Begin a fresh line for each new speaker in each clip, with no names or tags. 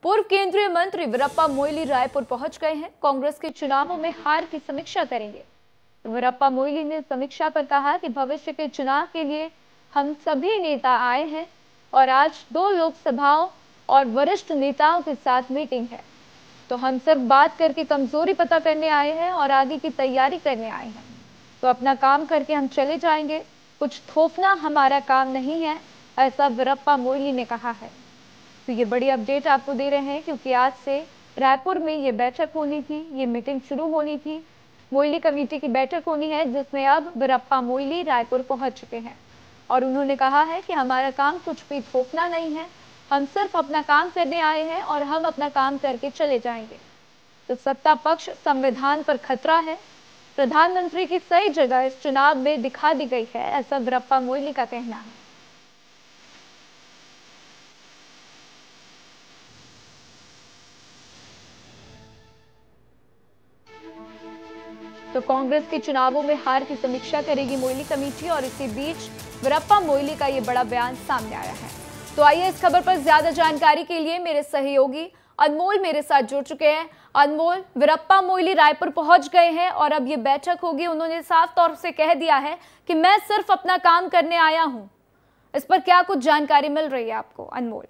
पूर्व केंद्रीय मंत्री वीरप्पा मोइली रायपुर पहुंच गए हैं। कांग्रेस के चुनावों में हार की समीक्षा करेंगे। वीरप्पा मोइली ने समीक्षा पर कहा कि भविष्य के चुनाव के लिए हम सभी नेता आए हैं और आज 2 लोकसभाओं और वरिष्ठ नेताओं के साथ मीटिंग है, तो हम सिर्फ बात करके कमजोरी पता करने आए हैं और आगे की तैयारी करने आए हैं। तो अपना काम करके हम चले जाएंगे, कुछ थोपना हमारा काम नहीं है, ऐसा वीरप्पा मोइली ने कहा है। तो ये बड़ी अपडेट आपको दे रहे हैं क्योंकि आज से रायपुर में ये बैठक होनी थी, ये मीटिंग शुरू होनी थी। मोइली कमेटी की बैठक होनी है जिसमें अब वीरप्पा मोइली रायपुर पहुंच चुके हैं और उन्होंने कहा है कि हमारा काम कुछ भी थोपना नहीं है, हम सिर्फ अपना काम करने आए हैं और हम अपना काम करके चले जाएंगे। तो सत्ता पक्ष संविधान पर खतरा है, प्रधानमंत्री की सही जगह इस चुनाव में दिखा दी गई है, ऐसा वीरप्पा मोइली का कहना है। तो कांग्रेस के चुनावों में हार की समीक्षा करेगी मोइली कमेटी और इसी बीच वीरप्पा मोइली का ये बड़ा बयान सामने आया है। तो आइए इस खबर पर ज्यादा जानकारी के लिए मेरे सहयोगी अनमोल मेरे साथ जुड़ चुके हैं। अनमोल, वीरप्पा मोइली रायपुर पहुंच गए हैं और अब ये बैठक होगी। उन्होंने साफ तौर से कह दिया है कि मैं सिर्फ अपना काम करने आया हूं। इस पर क्या कुछ जानकारी मिल रही है आपको अनमोल?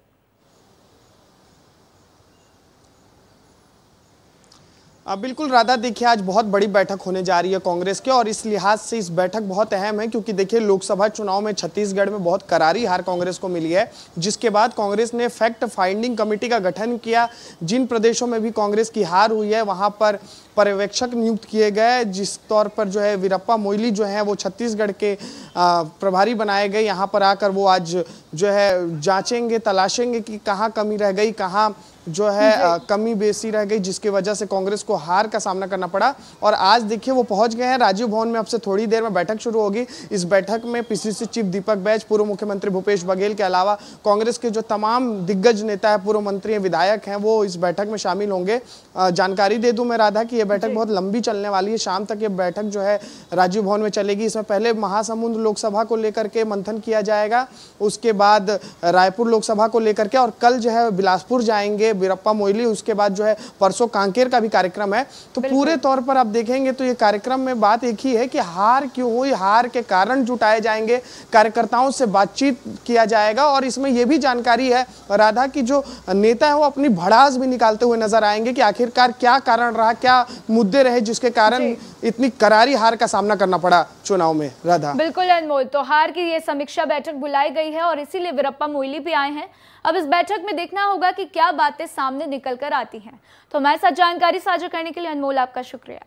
बिल्कुल राधा, देखिए आज बहुत बड़ी बैठक होने जा रही है कांग्रेस के और इस लिहाज से इस बैठक बहुत अहम है क्योंकि देखिए लोकसभा चुनाव में छत्तीसगढ़ में बहुत करारी हार कांग्रेस को मिली है, जिसके बाद कांग्रेस ने फैक्ट फाइंडिंग कमेटी का गठन किया। जिन प्रदेशों में भी कांग्रेस की हार हुई है वहां पर पर्यवेक्षक नियुक्त किए गए, जिस तौर पर जो है वीरप्पा मोइली जो है वो छत्तीसगढ़ के प्रभारी बनाए गए। यहाँ पर आकर वो आज जो है जांचेंगे, तलाशेंगे कि कहाँ कमी रह गई, कहाँ जो है कमी बेसी रह गई, जिसकी वजह से कांग्रेस को हार का सामना करना पड़ा। और आज देखिए वो पहुंच गए हैं राजीव भवन में। अब से थोड़ी देर में बैठक शुरू होगी। इस बैठक में पीसीसी चीफ दीपक बैज, पूर्व मुख्यमंत्री भूपेश बघेल के अलावा कांग्रेस के जो तमाम दिग्गज नेता है, पूर्व मंत्री हैं, विधायक हैं, वो इस बैठक में शामिल होंगे। जानकारी दे दूं मैं राधा कि यह बैठक बहुत लंबी चलने वाली है। शाम तक ये बैठक जो है राजीव भवन में चलेगी। इसमें पहले महासमुंद लोकसभा को लेकर के मंथन किया जाएगा, उसके बाद रायपुर लोकसभा को लेकर के, और कल जो है बिलासपुर जाएंगे वीरप्पा मोइली। उसके बाद जो है परसों कांकेर का भी कार्यक्रम है। तो पूरे तौर पर आप देखेंगे तो ये कार्यक्रम में बात एक ही है कि हार क्यों हुई, हार के कारण जुटाए जाएंगे, कार्यकर्ताओं से बातचीत किया जाएगा। और इसमें यह भी जानकारी है राधा की जो नेता है वो अपनी भड़ास भी निकालते हुए नजर आएंगे कि आखिरकार क्या कारण रहा, क्या मुद्दे रहे जिसके कारण इतनी करारी हार का सामना करना पड़ा चुनाव में। राधा, बिल्कुल
अनमोल, तो हार की ये समीक्षा बैठक बुलाई गई है और इसीलिए वीरप्पा मोइली भी आए हैं। अब इस बैठक में देखना होगा कि क्या बातें सामने निकल कर आती हैं। तो हमारे साथ जानकारी साझा करने के लिए अनमोल आपका शुक्रिया।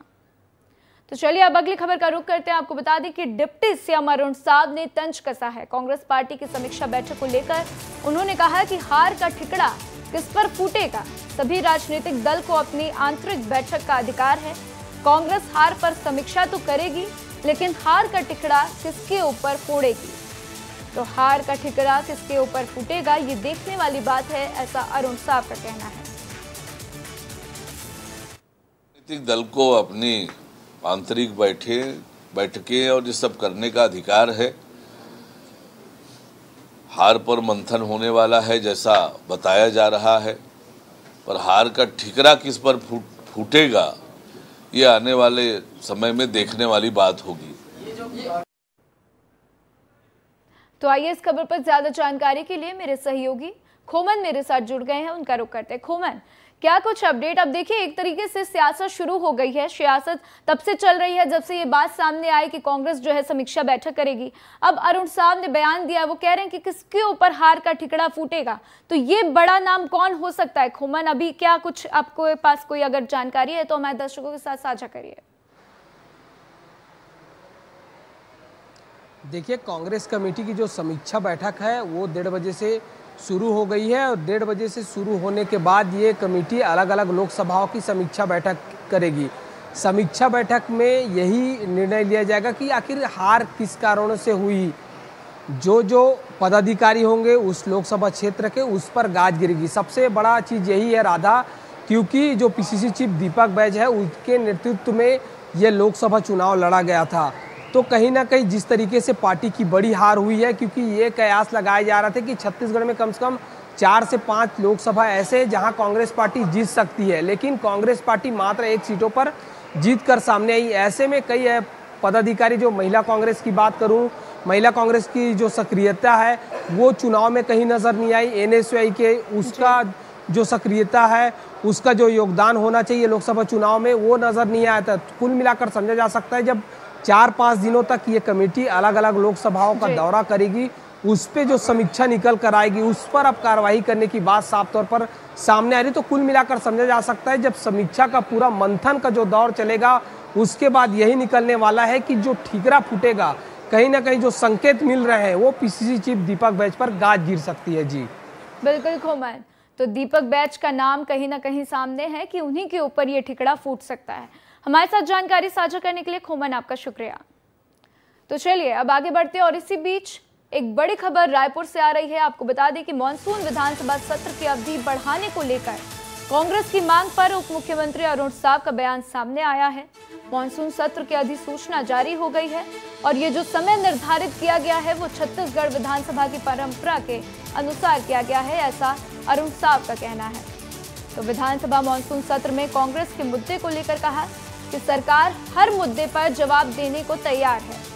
तो चलिए अब अगली खबर का रुख करते हैं। आपको बता दें कि डिप्टी सीएम अरुण साव ने तंज कसा है कांग्रेस पार्टी की समीक्षा बैठक को लेकर। उन्होंने कहा कि हार का ठिकड़ा किस पर फूटेगा, सभी राजनीतिक दल को अपनी आंतरिक बैठक का अधिकार है। कांग्रेस हार पर समीक्षा तो करेगी, लेकिन हार का ठिकड़ा किसके ऊपर फोड़ेगी, तो हार का ठिकरा किसके ऊपर फूटेगा ये देखने वाली बात है, ऐसा अरुण साव का कहना है।
राजनीतिक दल को अपनी आंतरिक बैठकें और ये सब करने का अधिकार है। हार पर मंथन होने वाला है जैसा बताया जा रहा है, पर हार का ठिकरा किस पर फूटेगा ये आने वाले समय में देखने वाली बात होगी।
तो आइए इस खबर पर ज्यादा जानकारी के लिए मेरे सहयोगी खोमन मेरे साथ जुड़ गए हैं, उनका रुख करते हैं। खोमन, क्या कुछ अपडेट? अब देखिए एक तरीके से सियासत शुरू हो गई है। सियासत तब से चल रही है जब से ये बात सामने आई कि कांग्रेस जो है समीक्षा बैठक करेगी। अब अरुण साव ने बयान दिया, वो कह रहे हैं कि किसके ऊपर हार का ठिकड़ा फूटेगा, तो ये बड़ा नाम कौन हो सकता है? खोमन, अभी क्या कुछ आपके पास कोई अगर जानकारी है तो हमारे दर्शकों के साथ साझा करिए।
देखिए कांग्रेस कमेटी की जो समीक्षा बैठक है वो 1:30 बजे से शुरू हो गई है और 1:30 बजे से शुरू होने के बाद ये कमेटी अलग अलग लोकसभाओं की समीक्षा बैठक करेगी। समीक्षा बैठक में यही निर्णय लिया जाएगा कि आखिर हार किस कारणों से हुई। जो पदाधिकारी होंगे उस लोकसभा क्षेत्र के, उस पर गाज गिरेगी। सबसे बड़ा चीज़ यही है राधा, क्योंकि जो पीसीसी चीफ दीपक बैज है उसके नेतृत्व में ये लोकसभा चुनाव लड़ा गया था। तो कहीं ना कहीं जिस तरीके से पार्टी की बड़ी हार हुई है, क्योंकि ये कयास लगाया जा रहा था कि छत्तीसगढ़ में कम से कम 4 से 5 लोकसभा ऐसे जहां कांग्रेस पार्टी जीत सकती है, लेकिन कांग्रेस पार्टी मात्र 1 सीटों पर जीत कर सामने आई। ऐसे में कई पदाधिकारी, जो महिला कांग्रेस की बात करूं, महिला कांग्रेस की जो सक्रियता है वो चुनाव में कहीं नजर नहीं आई। एनएसयूआई के उसका जो सक्रियता है, उसका जो योगदान होना चाहिए लोकसभा चुनाव में, वो नजर नहीं आया था। कुल मिलाकर समझा जा सकता है जब 4-5 दिनों तक ये कमेटी अलग अलग लोकसभाओं का दौरा करेगी, उस पे जो समीक्षा निकल कर आएगी, उस पर अब कार्रवाई करने की बात साफ तौर पर सामने आ रही। तो कुल मिलाकर समझा जा सकता है जब समीक्षा का पूरा मंथन का जो दौर चलेगा, उसके बाद यही निकलने वाला है कि जो ठीकरा फूटेगा, कहीं ना कहीं जो संकेत मिल रहे हैं वो पीसीसी चीफ दीपक बैज पर गाज गिर सकती है। जी
बिल्कुल खोमन, तो दीपक बैज का नाम कहीं ना कहीं सामने है कि उन्हीं के ऊपर ये ठिकड़ा फूट सकता है। हमारे साथ जानकारी साझा करने के लिए खोमन आपका शुक्रिया। तो चलिए अब आगे बढ़ते हैं और इसी बीच एक बड़ी खबर रायपुर से आ रही है। आपको बता दें कि मानसून विधानसभा सत्र की अवधि बढ़ाने को लेकर कांग्रेस की मांग पर उप मुख्यमंत्री अरुण साव का बयान सामने आया है। मानसून सत्र की अधिसूचना जारी हो गई है और ये जो समय निर्धारित किया गया है वो छत्तीसगढ़ विधानसभा की परंपरा के अनुसार किया गया है, ऐसा अरुण साव का कहना है। तो विधानसभा मानसून सत्र में कांग्रेस के मुद्दे को लेकर कहा कि सरकार हर मुद्दे पर जवाब देने को तैयार है।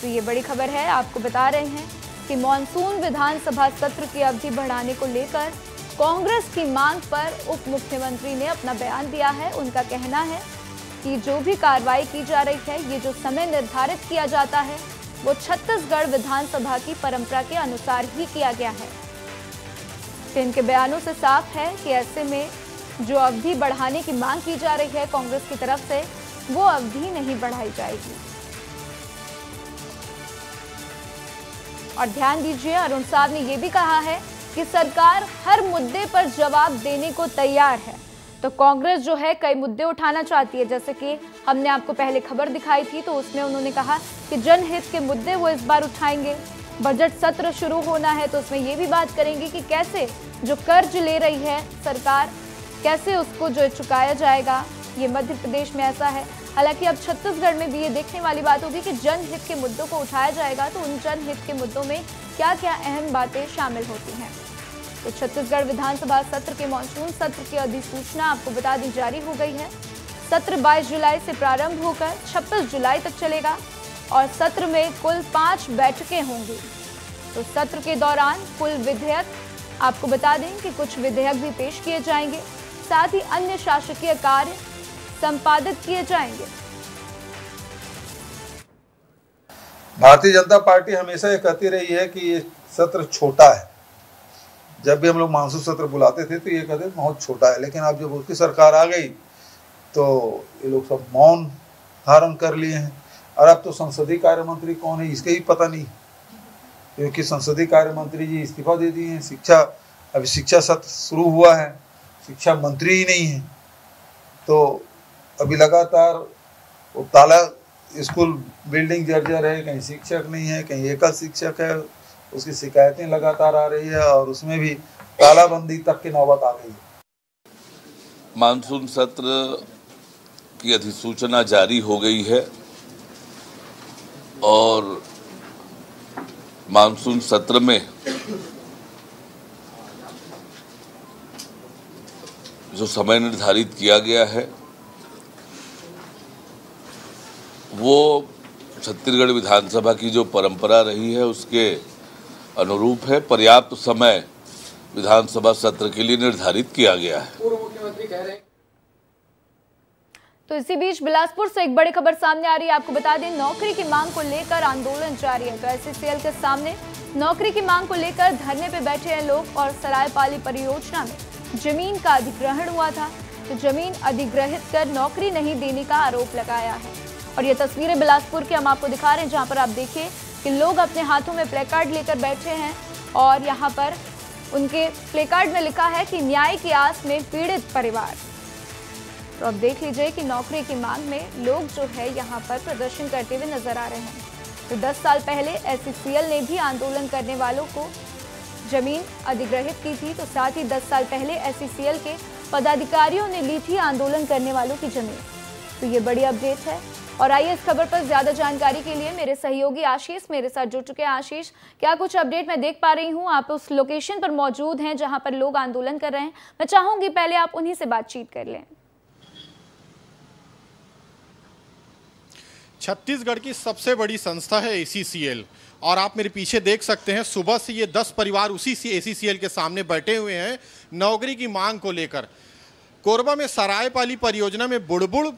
तो ये बड़ी खबर है, आपको बता रहे हैं कि मानसून विधानसभा सत्र की अवधि बढ़ाने को लेकर कांग्रेस की मांग पर उप मुख्यमंत्री ने अपना बयान दिया है। उनका कहना है कि जो भी कार्रवाई की जा रही है, ये जो समय निर्धारित किया जाता है वो छत्तीसगढ़ विधानसभा की परंपरा के अनुसार ही किया गया है। तो इनके बयानों से साफ है कि ऐसे में जो अवधि बढ़ाने की मांग की जा रही है कांग्रेस की तरफ से, वो अवधि नहीं बढ़ाई जाएगी। और ध्यान दीजिए, अरुण साव ने यह भी कहा है कि सरकार हर मुद्दे पर जवाब देने को तैयार है। तो कांग्रेस जो है कई मुद्दे उठाना चाहती है, जैसे कि हमने आपको पहले खबर दिखाई थी, तो उसमें उन्होंने कहा कि जनहित के मुद्दे वो इस बार उठाएंगे। बजट सत्र शुरू होना है तो उसमें ये भी बात करेंगे कि कैसे जो कर्ज ले रही है सरकार, कैसे उसको जो चुकाया जाएगा। ये मध्य प्रदेश में ऐसा है। हालांकि अब छत्तीसगढ़ में भी ये देखने वाली बात होगी कि जनहित के मुद्दों को उठाया जाएगा, तो उन जनहित के मुद्दों में क्या क्या अहम बातें शामिल होती हैं। तो छत्तीसगढ़ विधानसभा सत्र के मानसून सत्र की अधिसूचना आपको बता दी जारी हो गई है। सत्र 22 जुलाई से प्रारंभ होकर 26 जुलाई तक चलेगा और सत्र में कुल 5 बैठकें होंगी। तो सत्र के दौरान कुल विधेयक, आपको बता दें कि कुछ विधेयक भी पेश किए जाएंगे, साथ ही अन्य शासकीय कार्य संपादित किए जाएंगे।
भारतीय जनता पार्टी हमेशा ये कहती रही है कि ये सत्र छोटा है। जब भी हम लोग मानसून सत्र बुलाते थे तो ये कहते थे बहुत छोटा है, लेकिन अब जब उसकी सरकार आ गई तो ये लोग सब मौन धारण कर लिए हैं। और अब तो संसदीय कार्य मंत्री कौन है इसके ही पता नहीं, क्योंकि संसदीय कार्य मंत्री जी इस्तीफा दे दिए हैं। अभी शिक्षा सत्र शुरू हुआ है, शिक्षा मंत्री ही नहीं है। तो अभी लगातार वो ताला स्कूल बिल्डिंग जर्जर है, कहीं शिक्षक नहीं है, कहीं एकल शिक्षक है, उसकी शिकायतें लगातार आ रही है और उसमें भी तालाबंदी तक की नौबत आ गई है।
मानसून सत्र की अधिसूचना जारी हो गई है और मानसून सत्र में जो समय निर्धारित किया गया है वो छत्तीसगढ़ विधानसभा की जो परंपरा रही है उसके अनुरूप है। पर्याप्त समय विधानसभा सत्र के लिए निर्धारित किया गया है।
पूर्व मुख्यमंत्री कह रहे हैं।
तो इसी बीच बिलासपुर से एक बड़ी खबर सामने आ रही है। आपको बता दें, नौकरी की मांग को लेकर आंदोलन जारी है। तो एससीसीएल के सामने नौकरी की मांग को लेकर धरने पे बैठे हैं लोग और सरायपाली परियोजना में जमीन का अधिग्रहण हुआ था, तो जमीन अधिग्रहित कर नौकरी नहीं देने का आरोप लगाया है। और ये तस्वीरें बिलासपुर की हम आपको दिखा रहे हैं, जहां पर आप देखिए कि लोग अपने हाथों में प्लेकार्ड लेकर बैठे हैं और यहाँ पर उनके प्लेकार्ड में लिखा है कि न्याय की आस में पीड़ित परिवार। तो अब देख लीजिए कि नौकरी की मांग में लोग जो है यहाँ पर प्रदर्शन करते हुए नजर आ रहे हैं। तो 10 साल पहले एससीसीएल ने भी आंदोलन करने वालों को जमीन अधिग्रहित की थी, तो साथ ही 10 साल पहले एससीसीएल के पदाधिकारियों ने ली थी आंदोलन करने वालों की जमीन। तो ये बड़ी अपडेट है। और आइए इस खबर पर ज्यादा जानकारी के लिए मेरे सहयोगी आशीष मेरे साथ जुड़ चुके हैं। आशीष, क्या कुछ अपडेट मैं देख पा रही हूँ? आप उस लोकेशन पर मौजूद हैं जहां पर लोग आंदोलन कर रहे हैं। मैं चाहूंगी पहले आप उन्हीं से बातचीत कर लें।
छत्तीसगढ़ की सबसे बड़ी संस्था है ACCL और आप मेरे पीछे देख सकते हैं सुबह से ये 10 परिवार उसी ACCL के सामने बैठे हुए हैं नौकरी की मांग को लेकर। कोरबा में सरायपाली परियोजना में बुड़बुड़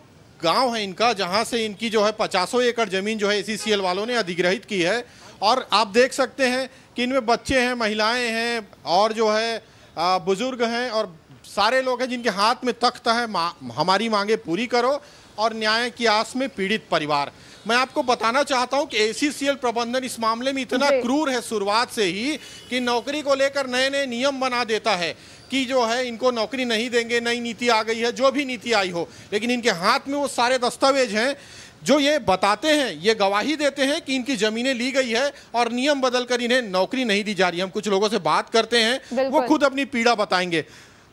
गांव है इनका, जहां से इनकी जो है 50 एकड़ जमीन जो है ACCL वालों ने अधिग्रहित की है। और आप देख सकते हैं कि इनमें बच्चे हैं, महिलाएं हैं और जो है बुजुर्ग हैं और सारे लोग हैं जिनके हाथ में तख्त है हमारी मांगे पूरी करो और न्याय की आस में पीड़ित परिवार। मैं आपको बताना चाहता हूं कि ACCL प्रबंधन इस मामले में इतना क्रूर है शुरुआत से ही कि नौकरी को लेकर नए नए नियम बना देता है कि जो है इनको नौकरी नहीं देंगे, नई नीति आ गई है, जो भी नीति आई हो, लेकिन इनके हाथ में वो सारे दस्तावेज हैं जो ये बताते हैं, ये गवाही देते हैं कि इनकी जमीनें ली गई है और नियम बदलकर इन्हें नौकरी नहीं दी जा रही। हम कुछ लोगों से बात करते हैं, वो खुद अपनी पीड़ा बताएंगे।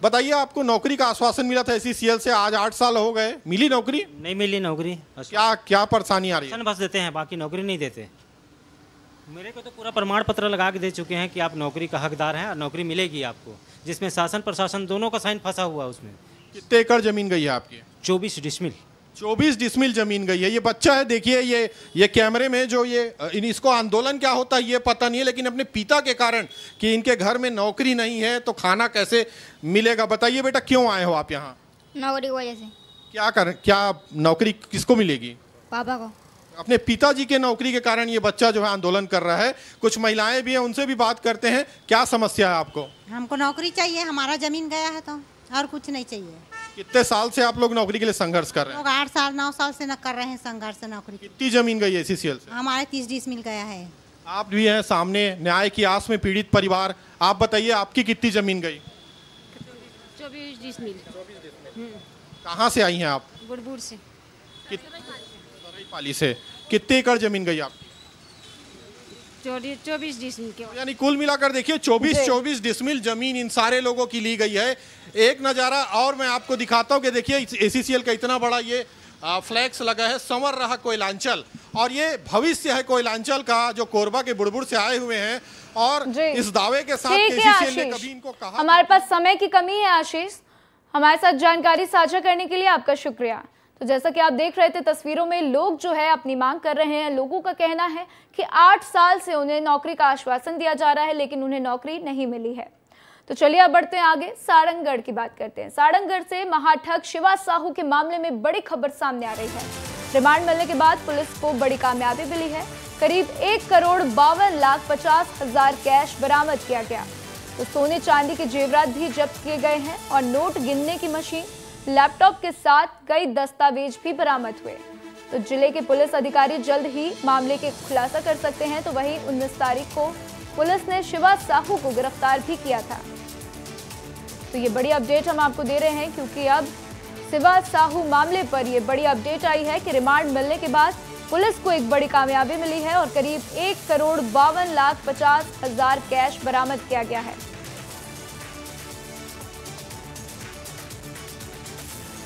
बताइए, आपको नौकरी का आश्वासन मिला था ACCL से, आज 8 साल हो गए, मिली नौकरी?
नहीं मिली नौकरी।
क्या परेशानी आ रही है?
बस देते हैं, बाकी नौकरी नहीं देते। मेरे को तो पूरा प्रमाण पत्र लगा के दे चुके हैं कि आप नौकरी का हकदार हैं और नौकरी मिलेगी आपको, जिसमें शासन प्रशासन दोनों का साइन फंसा हुआ है उसमें।
कितने एकड़ जमीन गई है आपकी?
24 डिसमिल।
24 डिसमिल जमीन गई है। ये बच्चा है, देखिए ये कैमरे में जो इसको आंदोलन क्या होता है ये पता नहीं है, लेकिन अपने पिता के कारण कि इनके घर में नौकरी नहीं है तो खाना कैसे मिलेगा। बताइए बेटा, क्यों आए हो आप यहाँ?
नौकरी की वजह से।
क्या नौकरी किसको मिलेगी?
पापा को।
अपने पिताजी के नौकरी के कारण ये बच्चा जो है आंदोलन कर रहा है। कुछ महिलाएं भी हैं, उनसे भी बात करते हैं। क्या समस्या है आपको?
हमको नौकरी चाहिए, हमारा जमीन गया है तो और कुछ नहीं चाहिए।
कितने साल से आप लोग नौकरी के लिए संघर्ष कर रहे हैं?
लोग 8 साल 9 साल से न कर रहे हैं संघर्ष नौकरी।
कितनी जमीन गई है ACCL से?
हमारे 30 डिसमिल गया है।
आप भी हैं सामने, न्याय की आस में पीड़ित परिवार। आप बताइए, आपकी कितनी जमीन गई?
24 डिसमिल।
कहाँ से आई हैं आप?
बुड़बुड़ से।
सरायपाली से। कितने एकड़ जमीन गई आपकी?
24 डिसमिल के।
यानी कुल मिलाकर देखिए 24 डिसमिल जमीन इन सारे लोगों की ली गई है। एक नज़ारा और मैं आपको दिखाता हूँ कि देखिए ACCL का इतना बड़ा ये फ्लैक्स लगा है, संवर रहा कोयलांचल, और ये भविष्य है कोयलांचल का जो कोरबा के बुड़बुड़ से आए हुए हैं। और इस दावे के साथ ACCL ने कभी इनको कहा।
हमारे पास समय की कमी है आशीष, हमारे साथ जानकारी साझा करने के लिए आपका शुक्रिया। तो जैसा कि आप देख रहे थे तस्वीरों में, लोग जो है अपनी मांग कर रहे हैं। लोगों का कहना है कि 8 साल से उन्हें नौकरी का आश्वासन दिया जा रहा है लेकिन उन्हें नौकरी नहीं मिली है। तो चलिए अब बढ़ते हैं आगे, सारंगगढ़ की बात करते हैं। सारंगगढ़ से महाठग शिवा साहू के मामले में बड़ी खबर सामने आ रही है। रिमांड मिलने के बाद पुलिस को बड़ी कामयाबी मिली है। करीब 1,52,50,000 कैश बरामद किया गया। तो सोने चांदी के जेवरात भी जब्त किए गए हैं और नोट गिनने की मशीन, लैपटॉप के साथ कई दस्तावेज भी बरामद हुए। तो जिले के पुलिस अधिकारी जल्द ही मामले के खुलासा कर सकते हैं। तो वहीं 19 तारीख को पुलिस ने शिवा साहू को गिरफ्तार भी किया था। तो ये बड़ी अपडेट हम आपको दे रहे हैं क्योंकि अब शिवा साहू मामले पर ये बड़ी अपडेट आई है कि रिमांड मिलने के बाद पुलिस को एक बड़ी कामयाबी मिली है और करीब 1,52,50,000 कैश बरामद किया गया है।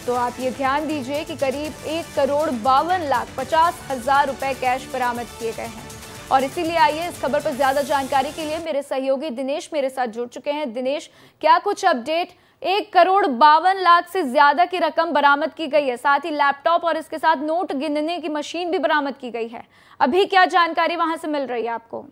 तो आप ये ध्यान दीजिए कि करीब 1,52,50,000 रुपए कैश बरामद किए गए हैं। और इसीलिए आइए इस खबर पर ज्यादा जानकारी के लिए मेरे सहयोगी दिनेश मेरे साथ जुड़ चुके हैं। दिनेश, क्या कुछ अपडेट? 1,52,00,000 से ज्यादा की रकम बरामद की गई है, साथ ही लैपटॉप और इसके साथ नोट गिनने की मशीन भी बरामद की गई है। अभी क्या जानकारी वहां से मिल रही है आपको?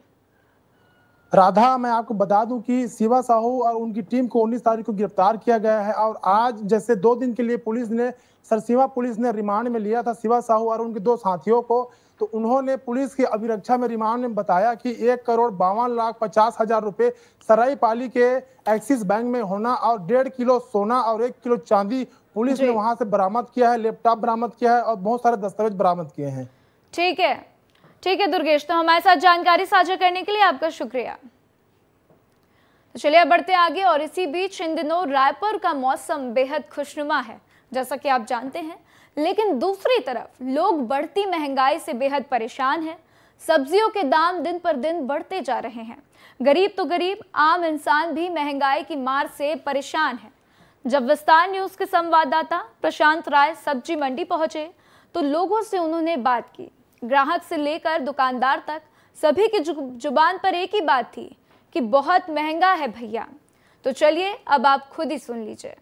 राधा, मैं आपको बता दूं कि शिवा साहू और उनकी टीम को 19 तारीख को गिरफ्तार किया गया है और आज जैसे 2 दिन के लिए पुलिस ने सरसीमा पुलिस ने रिमांड में लिया था शिवा साहू और उनके 2 साथियों को। तो उन्होंने पुलिस की अभिरक्षा में रिमांड में बताया कि 1,52,50,000 रुपए सरायपाली के एक्सिस बैंक में होना और 1.5 किलो सोना और 1 किलो चांदी पुलिस ने वहां से बरामद किया है। लैपटॉप बरामद किया है और बहुत सारे दस्तावेज बरामद किए हैं।
ठीक है दुर्गेश, तो हमारे साथ जानकारी साझा करने के लिए आपका शुक्रिया। तो चलिए बढ़ते आगे। और इसी बीच इन दिनों रायपुर का मौसम बेहद खुशनुमा है, जैसा कि आप जानते हैं, लेकिन दूसरी तरफ लोग बढ़ती महंगाई से बेहद परेशान हैं। सब्जियों के दाम दिन पर दिन बढ़ते जा रहे हैं। गरीब तो गरीब, आम इंसान भी महंगाई की मार से परेशान है। जब विस्तार न्यूज के संवाददाता प्रशांत राय सब्जी मंडी पहुंचे तो लोगों से उन्होंने बात की। ग्राहक से लेकर दुकानदार तक सभी की जुबान पर एक ही बात थी कि बहुत महंगा है भैया। तो चलिए अब आप खुद ही सुन लीजिए।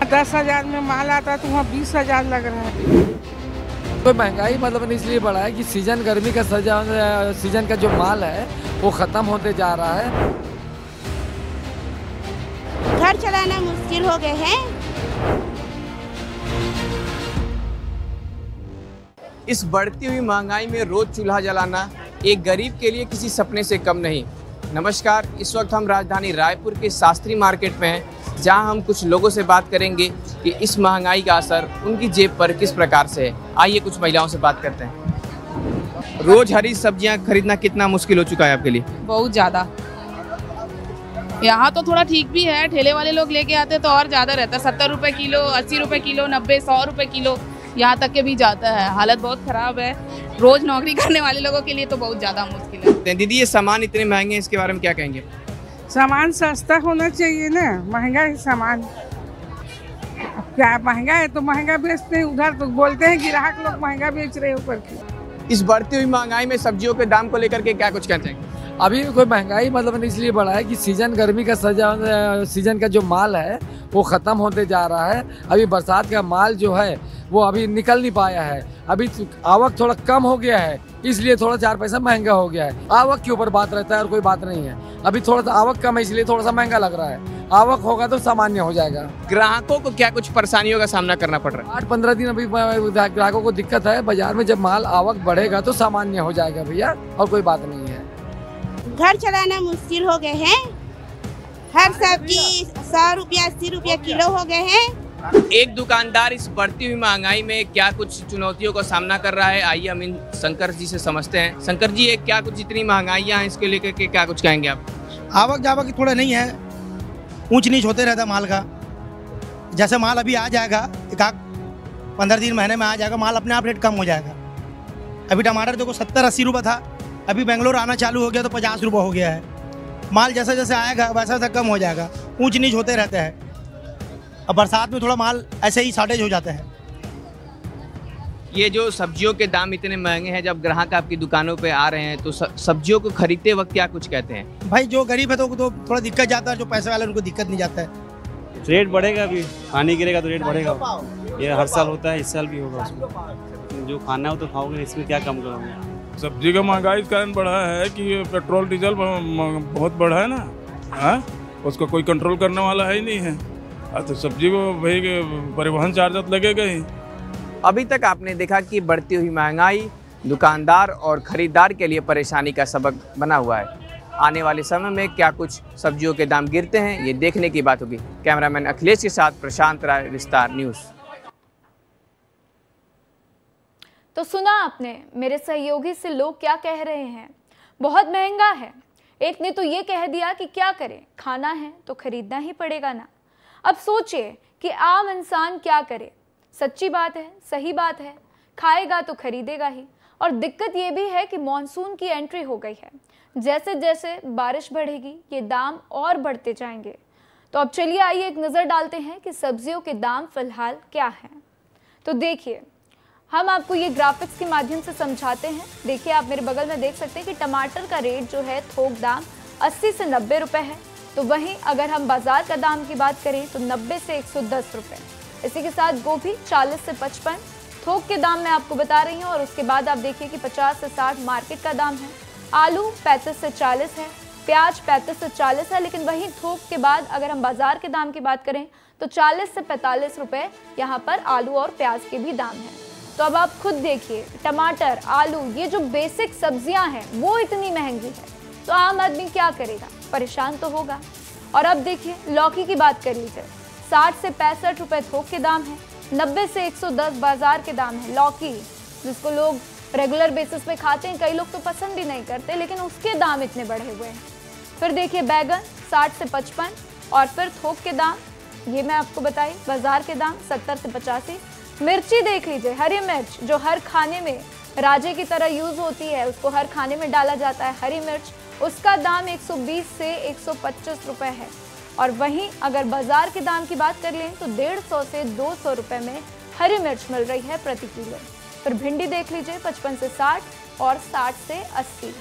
10,000 में माल आता है तो वहाँ 20,000 लग रहा है।
तो महंगाई मतलब इसलिए बढ़ा है कि सीजन गर्मी का सीजन का जो माल है वो खत्म होते जा रहा है।
घर चलाना मुश्किल हो गए हैं।
इस बढ़ती हुई महंगाई में रोज चूल्हा जलाना एक गरीब के लिए किसी सपने से कम नहीं। नमस्कार, इस वक्त हम राजधानी रायपुर के शास्त्री मार्केट में हैं, जहां हम कुछ लोगों से बात करेंगे कि इस महंगाई का असर उनकी जेब पर किस प्रकार से है। आइए कुछ महिलाओं से बात करते हैं। रोज हरी सब्जियां खरीदना कितना मुश्किल हो चुका है आपके लिए?
बहुत ज़्यादा। यहाँ तो थोड़ा ठीक भी है, ठेले वाले लोग लेके आते तो और ज़्यादा रहता है। 70 रुपये किलो, 80 रुपये किलो, 90, 100 रुपये किलो, यहाँ तक के भी जाता है। हालत बहुत ख़राब है। रोज़ नौकरी करने वाले लोगों के लिए तो बहुत ज़्यादा मुश्किल है।
दीदी, ये सामान इतने महंगे हैं, इसके बारे में क्या कहेंगे?
सामान सस्ता होना चाहिए ना, महंगा है सामान। क्या महंगा है तो महंगा बेचते हैं, उधर तो बोलते हैं ग्राहक लोग महंगा बेच रहे हैं ऊपर की।
इस बढ़ती हुई महंगाई में सब्जियों के दाम को लेकर के क्या कुछ कहते हैं?
अभी कोई महंगाई मतलब इसलिए बढ़ा है कि सीजन गर्मी का सीजन का जो माल है वो ख़त्म होते जा रहा है। अभी बरसात का माल जो है वो अभी निकल नहीं पाया है। अभी आवक थोड़ा कम हो गया है, इसलिए थोड़ा 4 पैसा महंगा हो गया है। आवक के ऊपर बात रहता है और कोई बात नहीं है। अभी थोड़ा सा आवक कम है, इसलिए थोड़ा सा महंगा लग रहा है। आवक होगा तो सामान्य हो जाएगा।
ग्राहकों को क्या कुछ परेशानियों का सामना करना पड़ रहा है?
8-15 दिन अभी ग्राहकों को दिक्कत है। बाजार में जब माल आवक बढ़ेगा तो सामान्य हो जाएगा भैया, और कोई बात नहीं है।
घर चलाना मुश्किल हो गए हैं। हर सब्जी 100 रुपया 80 रुपया किलो हो गए हैं।
एक दुकानदार इस बढ़ती हुई महंगाई में क्या कुछ चुनौतियों का सामना कर रहा है, आइए हम इन शंकर जी से समझते हैं। शंकर जी, ये क्या कुछ इतनी महंगाइयाँ हैं, इसके लेकर के क्या कुछ कहेंगे आप?
आवक जावक थोड़ा नहीं है, ऊंच नीच होते रहता माल का। जैसे माल अभी आ जाएगा, 15 दिन महीने में आ जाएगा माल, अपने आप रेट कम हो जाएगा। अभी टमाटर देखो 70-80 रुपये था, अभी बेंगलोर आना चालू हो गया तो 50 रुपये हो गया है। माल जैसे जैसे आएगा वैसा वैसा कम हो जाएगा, ऊंच नीच होते रहते हैं। अब बरसात में थोड़ा माल ऐसे ही शॉर्टेज हो जाता है।
ये जो सब्जियों के दाम इतने महंगे हैं, जब ग्राहक आपकी दुकानों पे आ रहे हैं तो सब्जियों को खरीदते वक्त क्या कुछ कहते हैं?
भाई जो गरीब है तो थोड़ा दिक्कत जाता है, जो पैसे वाले उनको दिक्कत नहीं जाता है।
रेट बढ़ेगा, अभी पानी गिरेगा तो रेट बढ़ेगा। ये हर साल होता है, इस साल भी होगा। उसमें जो खाना हो तो खाओगे, इसमें क्या कम करोगे?
सब्जी का महंगाई इस कारण बढ़ा है कि पेट्रोल डीजल बहुत बढ़ा है ना, उसको कोई कंट्रोल करने वाला है ही नहीं है। तो सब्जी को भाई परिवहन चार्ज लगेगा ही।
अभी तक आपने देखा कि बढ़ती हुई महंगाई दुकानदार और खरीदार के लिए परेशानी का सबक बना हुआ है। आने वाले समय में क्या कुछ सब्जियों के दाम गिरते हैं, ये देखने की बात होगी। कैमरामैन अखिलेश के साथ प्रशांत राय, विस्तार न्यूज़।
तो सुना आपने मेरे सहयोगी से लोग क्या कह रहे हैं। बहुत महंगा है। एक ने तो ये कह दिया कि क्या करें, खाना है तो खरीदना ही पड़ेगा ना। अब सोचिए कि आम इंसान क्या करे। सच्ची बात है, सही बात है, खाएगा तो खरीदेगा ही। और दिक्कत ये भी है कि मॉनसून की एंट्री हो गई है। जैसे जैसे बारिश बढ़ेगी ये दाम और बढ़ते जाएंगे। तो अब चलिए आइए एक नज़र डालते हैं कि सब्जियों के दाम फिलहाल क्या हैं। तो देखिए, हम आपको ये ग्राफिक्स के माध्यम से समझाते हैं। देखिए, आप मेरे बगल में देख सकते हैं कि टमाटर का रेट जो है थोक दाम 80 से 90 रुपये है। तो वहीं अगर हम बाजार का दाम की बात करें तो 90 से 110 रुपये। इसी के साथ गोभी 40 से 55 थोक के दाम मैं आपको बता रही हूँ। और उसके बाद आप देखिए कि 50 से 60 मार्केट का दाम है। आलू 35 से 40 है, प्याज 35 से 40 है। लेकिन वहीं थोक के बाद अगर हम बाजार के दाम की बात करें तो 40 से 45 रुपये यहाँ पर आलू और प्याज के भी दाम हैं। तो अब आप खुद देखिए, टमाटर, आलू, ये जो बेसिक सब्जियां हैं वो इतनी महंगी है तो आम आदमी क्या करेगा, परेशान तो होगा। और अब देखिए, लौकी की बात कर लीजिए, 60 से 65 रुपये थोक के दाम है, 90 से 110 बाजार के दाम है। लौकी जिसको लोग रेगुलर बेसिस पे खाते हैं, कई लोग तो पसंद भी नहीं करते, लेकिन उसके दाम इतने बढ़े हुए हैं। फिर देखिए बैगन 60 से 55 और फिर थोक के दाम ये मैं आपको बताई, बाजार के दाम 70 से 85। मिर्ची देख लीजिए, हरी मिर्च जो हर खाने में राजे की तरह यूज होती है, उसको हर खाने में डाला जाता है, हरी मिर्च, उसका दाम 120 से 125 रुपये है। और वहीं अगर बाजार के दाम की बात कर लें तो 150 से 200 रुपए में हरी मिर्च मिल रही है प्रति किलो। फिर भिंडी देख लीजिए 55 से 60 और 60 से 80।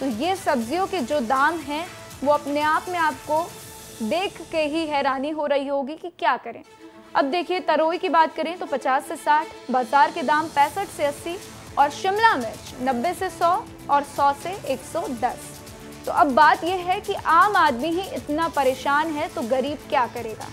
तो ये सब्जियों के जो दाम हैं वो अपने आप में आपको देख के ही हैरानी हो रही होगी कि क्या करें। अब देखिए तरोई की बात करें तो 50 से 60, बाजार के दाम 65 से 80 और शिमला मिर्च 90 से 100 और 100 से 110। तो अब बात यह है कि आम आदमी ही इतना परेशान है तो गरीब क्या करेगा?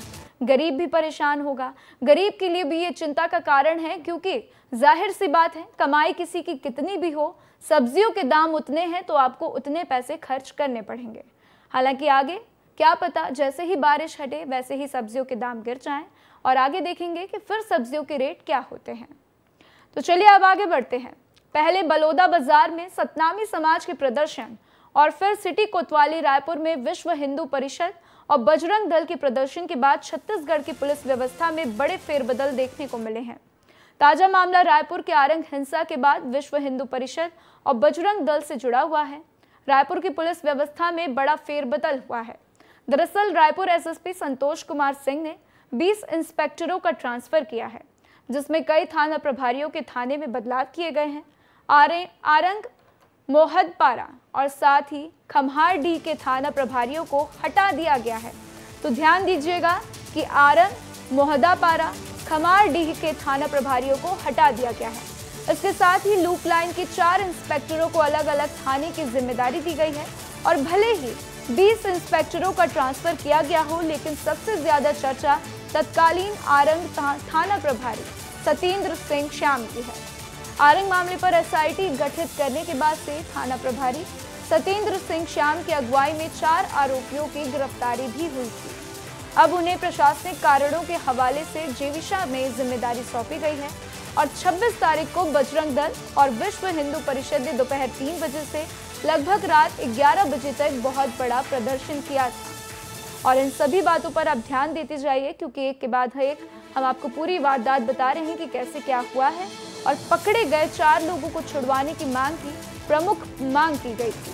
गरीब भी परेशान होगा। गरीब के लिए भी ये चिंता का कारण है, क्योंकि जाहिर सी बात है कमाई किसी की कितनी भी हो, सब्जियों के दाम उतने हैं तो आपको उतने पैसे खर्च करने पड़ेंगे। हालांकि आगे क्या पता जैसे ही बारिश हटे वैसे ही सब्जियों के दाम गिर जाएं और आगे देखेंगे कि फिर सब्जियों के रेट क्या होते हैं। तो चलिए अब आगे बढ़ते हैं। पहले बलौदा बाजार में सतनामी समाज के प्रदर्शन और फिर सिटी कोतवाली रायपुर में विश्व हिंदू परिषद और बजरंग दल के प्रदर्शन के बाद छत्तीसगढ़ की पुलिस व्यवस्था में बड़े फेरबदल देखने को मिले हैं। ताजा मामला रायपुर के आरंग हिंसा के बाद विश्व हिंदू परिषद और बजरंग दल से जुड़ा हुआ है। रायपुर की पुलिस व्यवस्था में बड़ा फेरबदल हुआ है। दरअसल रायपुर एसएसपी संतोष कुमार सिंह ने 20 इंस्पेक्टरों का ट्रांसफर किया है, जिसमें कई थाना प्रभारियों के थाने में बदलाव किए गए हैं। आरंग, मोहदपारा और साथ ही खम्हारडीह के थाना प्रभारियों को हटा दिया गया है। तो ध्यान दीजिएगा कि आरंग, मोहदापारा, खम्हारडीह के थाना प्रभारियों को हटा दिया गया है। इसके साथ ही लूप लाइन के 4 इंस्पेक्टरों को अलग अलग थाने की जिम्मेदारी दी गई है। और भले ही 20 इंस्पेक्टरों का ट्रांसफर किया गया हो, लेकिन सबसे ज्यादा चर्चा तत्कालीन आरंग थाना प्रभारी सतेंद्र सिंह श्याम की है। आरंग मामले पर एसआईटी गठित करने के बाद से थाना प्रभारी सतेंद्र सिंह श्याम की अगुवाई में 4 आरोपियों की गिरफ्तारी भी हुई थी। अब उन्हें प्रशासनिक कारणों के हवाले से जेविशा में जिम्मेदारी सौंपी गई है और 26 तारीख को बजरंग दल और विश्व हिंदू परिषद ने दोपहर 3 बजे से लगभग रात 11 बजे तक बहुत बड़ा प्रदर्शन किया था। और इन सभी बातों पर आप ध्यान देते जाइए, क्योंकि एक के बाद एक हम आपको पूरी वारदात बता रहे हैं कि कैसे क्या हुआ है। और पकड़े गए 4 लोगों को छुड़वाने की मांग की प्रमुख मांग की गई थी।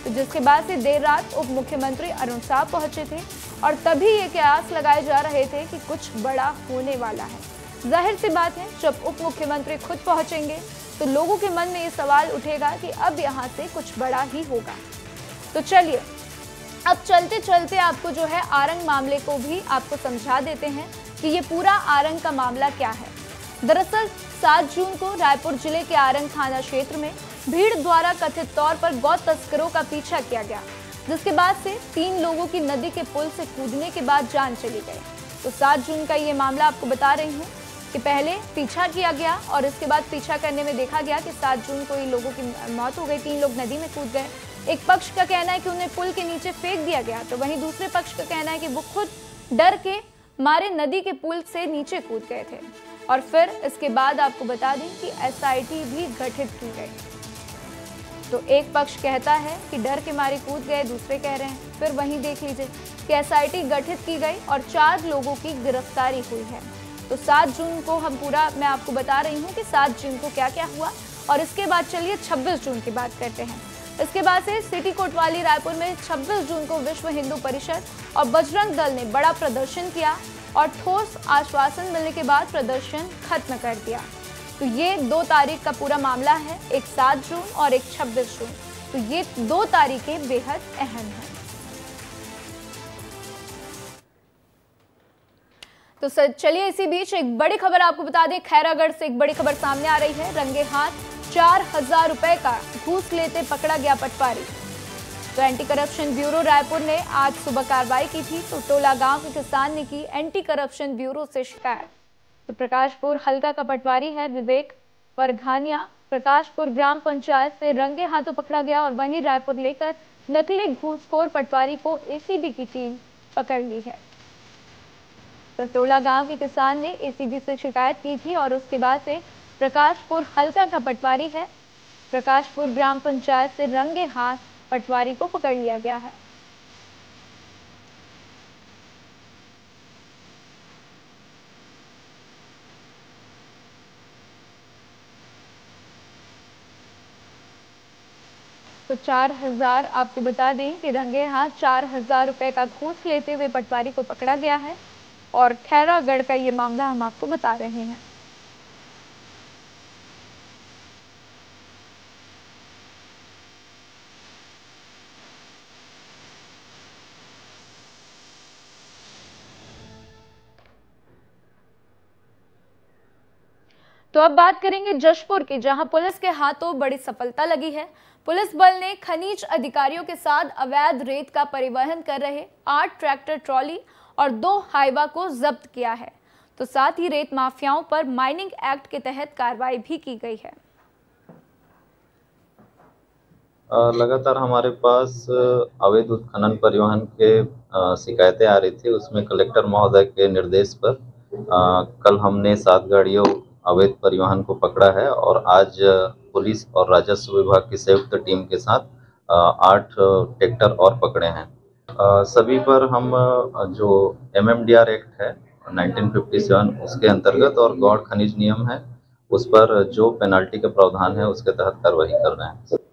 तो जिसके बाद से देर रात उप मुख्यमंत्री अरुण साहब पहुंचे थे और तभी ये कयास लगाए जा रहे थे कि कुछ बड़ा होने वाला है। जाहिर सी बात है जब उप मुख्यमंत्री खुद पहुंचेंगे तो लोगों के मन में ये सवाल उठेगा कि अब यहाँ से कुछ बड़ा ही होगा। तो चलिए अब चलते चलते आपको जो है आरंग मामले को भी आपको समझा देते हैं कि ये पूरा आरंग का मामला क्या है। दरअसल 7 जून को रायपुर जिले के आरंग थाना क्षेत्र में भीड़ द्वारा कथित तौर पर गौ तस्करों का पीछा किया गया, जिसके बाद से 3 लोगों की नदी के पुल से कूदने के बाद जान चली गई। तो 7 जून का ये मामला आपको बता रही हूँ कि पहले पीछा किया गया और इसके बाद पीछा करने में देखा गया कि 7 जून को इन लोगों की मौत हो गई, 3 लोग नदी में कूद गए। एक पक्ष का कहना है कि उन्हें पुल के नीचे फेंक दिया गया, तो वहीं दूसरे पक्ष का कहना है कि वो खुद डर के मारे नदी के पुल से नीचे कूद गए थे। और फिर इसके बाद आपको बता दें कि एसआईटी भी गठित की गई। तो एक पक्ष कहता है कि डर के मारे कूद गए, दूसरे कह रहे हैं। फिर वहीं देख लीजिए कि एसआईटी गठित की गई और 4 लोगों की गिरफ्तारी हुई है। तो 7 जून को मैं आपको बता रही हूँ कि 7 जून को क्या क्या हुआ। और इसके बाद चलिए 26 जून की बात करते हैं। इसके बाद से सिटी कोतवाली रायपुर में 26 जून को विश्व हिंदू परिषद और बजरंग दल ने बड़ा प्रदर्शन किया और ठोस आश्वासन मिलने के बाद प्रदर्शन खत्म कर दिया। तो ये 2 तारीख का पूरा मामला है, एक 7 जून और एक 26 जून। तो ये 2 तारीखें बेहद अहम हैं। तो चलिए इसी बीच एक बड़ी खबर आपको बता दें। खैरागढ़ से एक बड़ी खबर सामने आ रही है। रंगे हाथ 4000 रुपए का घूस लेते पकड़ा गया पटवारी। तो एंटी करप्शन ब्यूरो रायपुर ने आज सुबह कार्रवाई की थी। तो टोला गांव के किसान ने की एंटी करप्शन ब्यूरो से शिकायत। तो प्रकाशपुर हल्का का पटवारी है विवेक परघानिया, प्रकाशपुर ग्राम पंचायत से रंगे हाथों पकड़ा गया और वहीं रायपुर लेकर नकली घूसखोर पटवारी को एसीबी की टीम पकड़ ली है। तो टोला गांव के किसान ने एसीबी से शिकायत की थी और उसके बाद से प्रकाशपुर हल्का का पटवारी है प्रकाशपुर ग्राम पंचायत से रंगे हाथ पटवारी को पकड़ लिया गया है। तो तो 4,000, आपको बता दें कि रंगे हाथ 4,000 रुपए का घूस लेते हुए पटवारी को पकड़ा गया है और खैरागढ़ का ये मामला हम आपको बता रहे हैं। तो अब बात करेंगे जशपुर की, जहां पुलिस के हाथों बड़ी सफलता लगी है। पुलिस बल ने खनिज अधिकारियों के साथ अवैध रेत का परिवहन कर रहे 8 ट्रैक्टर ट्रॉली और 2 हाइवा को जब्त किया है। तो साथ ही रेत माफियाओं पर माइनिंग एक्ट के तहत कार्रवाई भी की गई है।
लगातार हमारे पास अवैध उत्खनन परिवहन के शिकायतें आ रही थी। उसमें कलेक्टर महोदय के निर्देश पर कल हमने 7 गाड़ियों अवैध परिवहन को पकड़ा है और आज पुलिस और राजस्व विभाग की संयुक्त टीम के साथ 8 ट्रैक्टर और पकड़े हैं। सभी पर हम जो MMDR एक्ट है 1957 उसके अंतर्गत और गौड़ खनिज नियम है उस पर जो पेनाल्टी के प्रावधान है उसके तहत कार्रवाई कर रहे हैं।